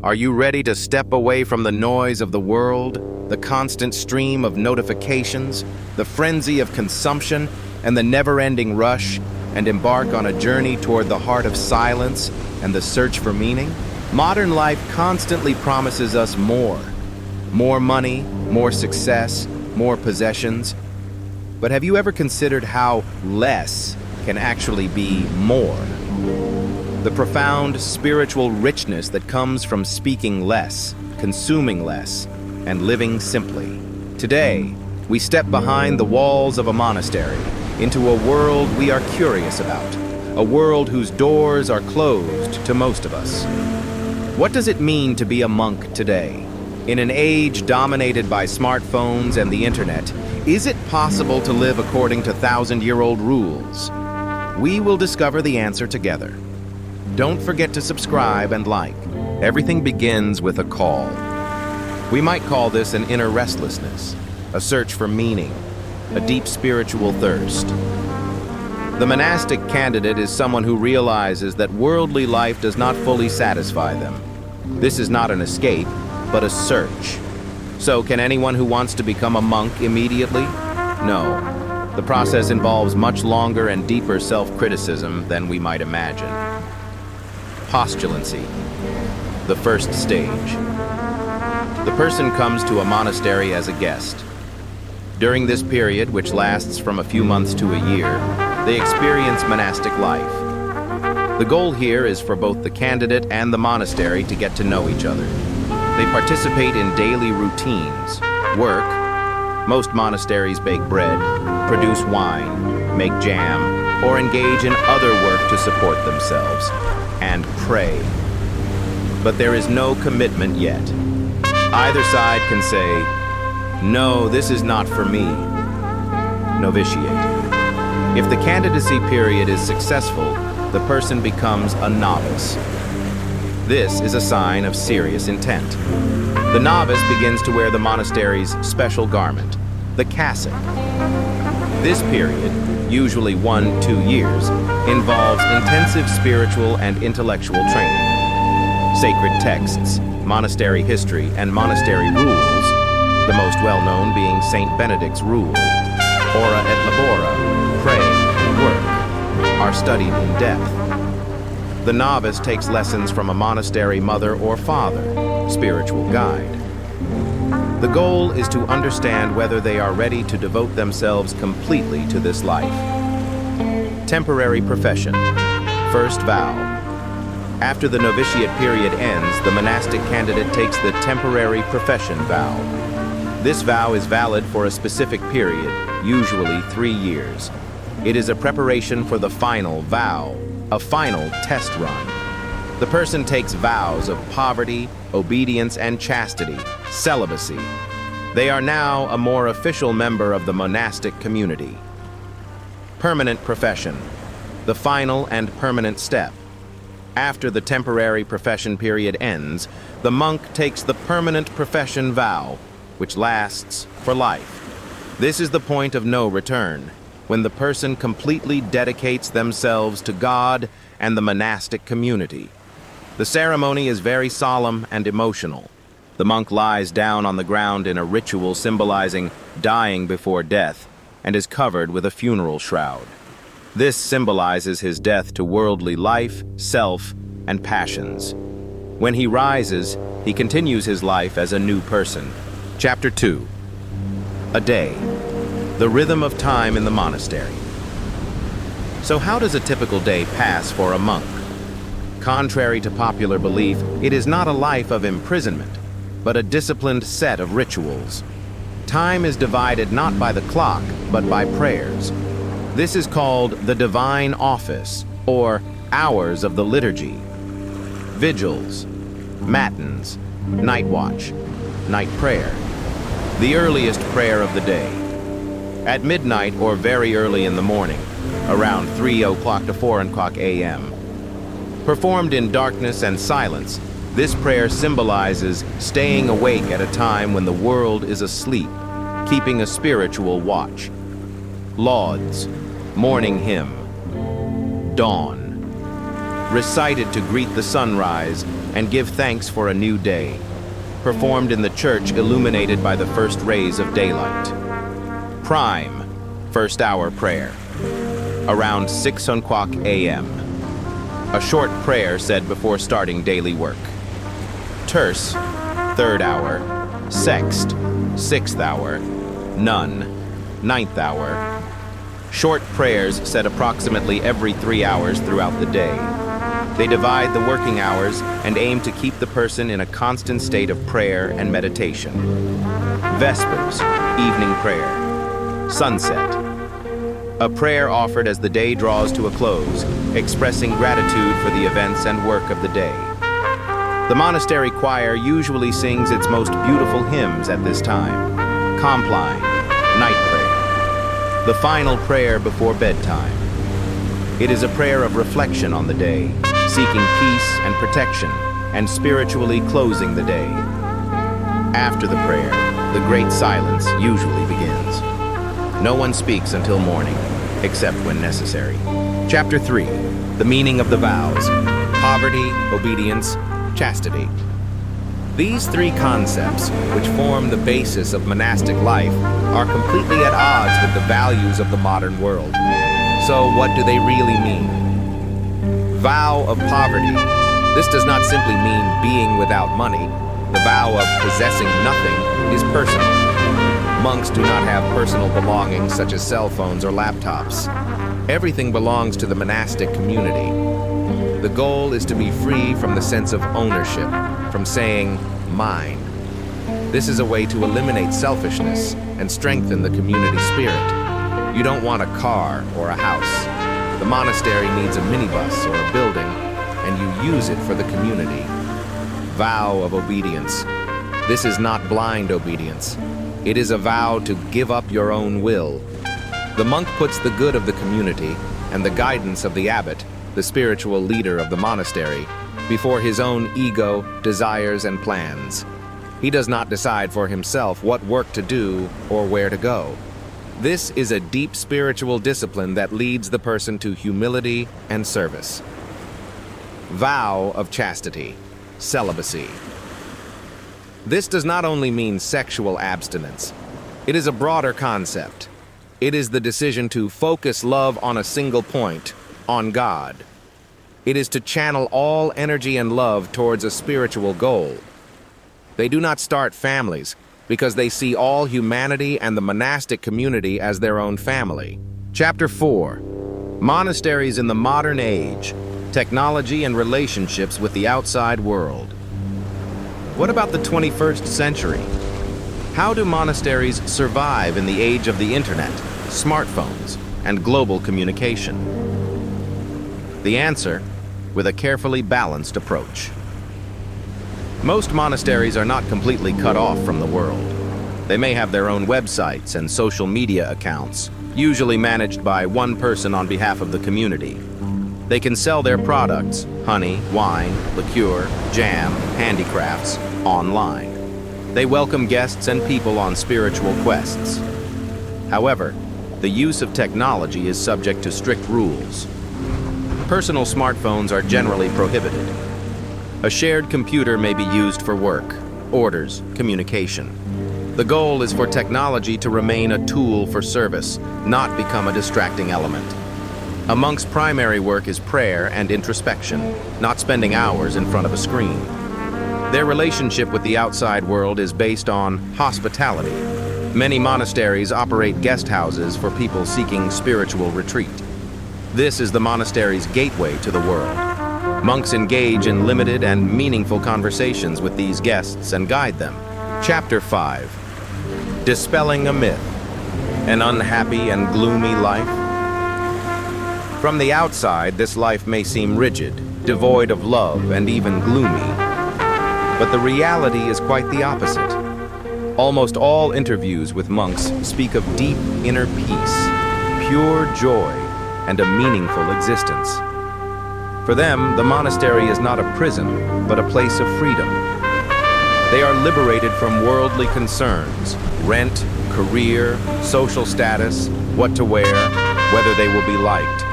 Are you ready to step away from the noise of the world, the constant stream of notifications, the frenzy of consumption, and the never-ending rush, and embark on a journey toward the heart of silence and the search for meaning? Modern life constantly promises us more. More money, more success, more possessions. But have you ever considered how less can actually be more? The profound spiritual richness that comes from speaking less, consuming less, and living simply. Today, we step behind the walls of a monastery into a world we are curious about, a world whose doors are closed to most of us. What does it mean to be a monk today? In an age dominated by smartphones and the internet, is it possible to live according to thousand-year-old rules? We will discover the answer together. Don't forget to subscribe and like. Everything begins with a call. We might call this an inner restlessness, a search for meaning, a deep spiritual thirst. The monastic candidate is someone who realizes that worldly life does not fully satisfy them. This is not an escape, but a search. So can anyone who wants to become a monk immediately? No. The process involves much longer and deeper self-criticism than we might imagine. Postulancy, the first stage. The person comes to a monastery as a guest. During this period, which lasts from a few months to a year, they experience monastic life. The goal here is for both the candidate and the monastery to get to know each other. They participate in daily routines, work. Most monasteries bake bread, produce wine, make jam, or engage in other work to support themselves, and pray. But there is no commitment yet. Either side can say, "No, this is not for me." Novitiate. If the candidacy period is successful, the person becomes a novice. This is a sign of serious intent. The novice begins to wear the monastery's special garment, the cassock. This period, usually 1-2 years, involves intensive spiritual and intellectual training. Sacred texts, monastery history, and monastery rules, the most well-known being Saint Benedict's rule, ora et labora, pray and work, are studied in depth. The novice takes lessons from a monastery mother or father, spiritual guide. The goal is to understand whether they are ready to devote themselves completely to this life. Temporary profession. First vow. After the novitiate period ends, the monastic candidate takes the temporary profession vow. This vow is valid for a specific period, usually 3 years. It is a preparation for the final vow, a final test run. The person takes vows of poverty, obedience, and chastity, celibacy. They are now a more official member of the monastic community. Permanent profession, the final and permanent step. After the temporary profession period ends, the monk takes the permanent profession vow, which lasts for life. This is the point of no return, when the person completely dedicates themselves to God and the monastic community. The ceremony is very solemn and emotional. The monk lies down on the ground in a ritual symbolizing dying before death and is covered with a funeral shroud. This symbolizes his death to worldly life, self, and passions. When he rises, he continues his life as a new person. Chapter 2. A day. The rhythm of time in the monastery. So how does a typical day pass for a monk? Contrary to popular belief, it is not a life of imprisonment, but a disciplined set of rituals. Time is divided not by the clock, but by prayers. This is called the divine office, or hours of the liturgy. Vigils, matins, night watch, night prayer. The earliest prayer of the day. At midnight or very early in the morning, around 3 o'clock to 4 o'clock a.m. Performed in darkness and silence, this prayer symbolizes staying awake at a time when the world is asleep, keeping a spiritual watch. Lauds, morning hymn. Dawn, recited to greet the sunrise and give thanks for a new day, performed in the church illuminated by the first rays of daylight. Prime, first hour prayer, around 6 o'clock a.m. A short prayer said before starting daily work. Terce, third hour. Sext, sixth hour. None, ninth hour. Short prayers said approximately every 3 hours throughout the day. They divide the working hours and aim to keep the person in a constant state of prayer and meditation. Vespers, evening prayer. Sunset, a prayer offered as the day draws to a close, expressing gratitude for the events and work of the day. The monastery choir usually sings its most beautiful hymns at this time. Compline, night prayer. The final prayer before bedtime. It is a prayer of reflection on the day, seeking peace and protection, and spiritually closing the day. After the prayer, the great silence usually begins. No one speaks until morning, except when necessary. Chapter 3, the meaning of the vows: poverty, obedience, chastity. These three concepts, which form the basis of monastic life, are completely at odds with the values of the modern world. So what do they really mean? Vow of poverty. This does not simply mean being without money. The vow of possessing nothing is personal. Monks do not have personal belongings such as cell phones or laptops. Everything belongs to the monastic community. The goal is to be free from the sense of ownership, from saying, mine. This is a way to eliminate selfishness and strengthen the community spirit. You don't want a car or a house. The monastery needs a minibus or a building, and you use it for the community. Vow of obedience. This is not blind obedience. It is a vow to give up your own will. The monk puts the good of the community and the guidance of the abbot, the spiritual leader of the monastery, before his own ego, desires, and plans. He does not decide for himself what work to do or where to go. This is a deep spiritual discipline that leads the person to humility and service. Vow of chastity, celibacy. This does not only mean sexual abstinence. It is a broader concept. It is the decision to focus love on a single point, on God. It is to channel all energy and love towards a spiritual goal. They do not start families because they see all humanity and the monastic community as their own family. Chapter 4, Monasteries in the Modern Age, Technology and Relationships with the Outside World. What about the 21st century? How do monasteries survive in the age of the internet, smartphones, and global communication? The answer, with a carefully balanced approach. Most monasteries are not completely cut off from the world. They may have their own websites and social media accounts, usually managed by one person on behalf of the community. They can sell their products, honey, wine, liqueur, jam, handicrafts, online. They welcome guests and people on spiritual quests. However, the use of technology is subject to strict rules. Personal smartphones are generally prohibited. A shared computer may be used for work, orders, communication. The goal is for technology to remain a tool for service, not become a distracting element. A monk's primary work is prayer and introspection, not spending hours in front of a screen. Their relationship with the outside world is based on hospitality. Many monasteries operate guest houses for people seeking spiritual retreat. This is the monastery's gateway to the world. Monks engage in limited and meaningful conversations with these guests and guide them. Chapter 5, Dispelling a Myth, An Unhappy and Gloomy Life. From the outside, this life may seem rigid, devoid of love, and even gloomy. But the reality is quite the opposite. Almost all interviews with monks speak of deep inner peace, pure joy, and a meaningful existence. For them, the monastery is not a prison, but a place of freedom. They are liberated from worldly concerns, rent, career, social status, what to wear, whether they will be liked.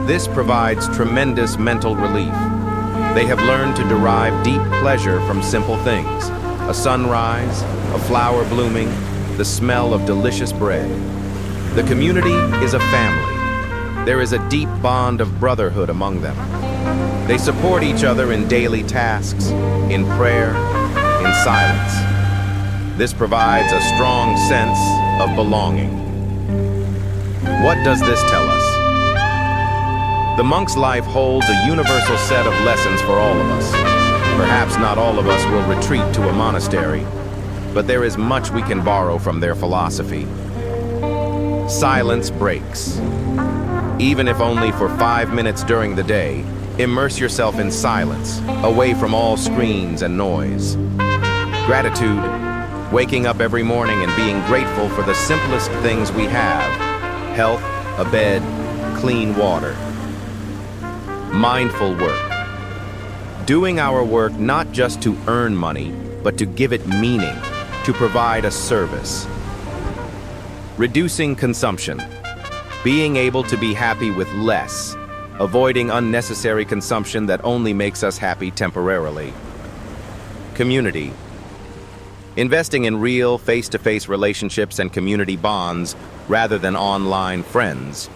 This provides tremendous mental relief. They have learned to derive deep pleasure from simple things: a sunrise, a flower blooming, the smell of delicious bread. The community is a family. There is a deep bond of brotherhood among them. They support each other in daily tasks, in prayer, in silence. This provides a strong sense of belonging. What does this tell us? The monk's life holds a universal set of lessons for all of us. Perhaps not all of us will retreat to a monastery, but there is much we can borrow from their philosophy. Silence breaks. Even if only for 5 minutes during the day, immerse yourself in silence, away from all screens and noise. Gratitude, waking up every morning and being grateful for the simplest things we have: health, a bed, clean water. Mindful work. Doing our work not just to earn money, but to give it meaning, to provide a service. Reducing consumption. Being able to be happy with less, avoiding unnecessary consumption that only makes us happy temporarily. Community. Investing in real, face-to-face relationships and community bonds rather than online friends.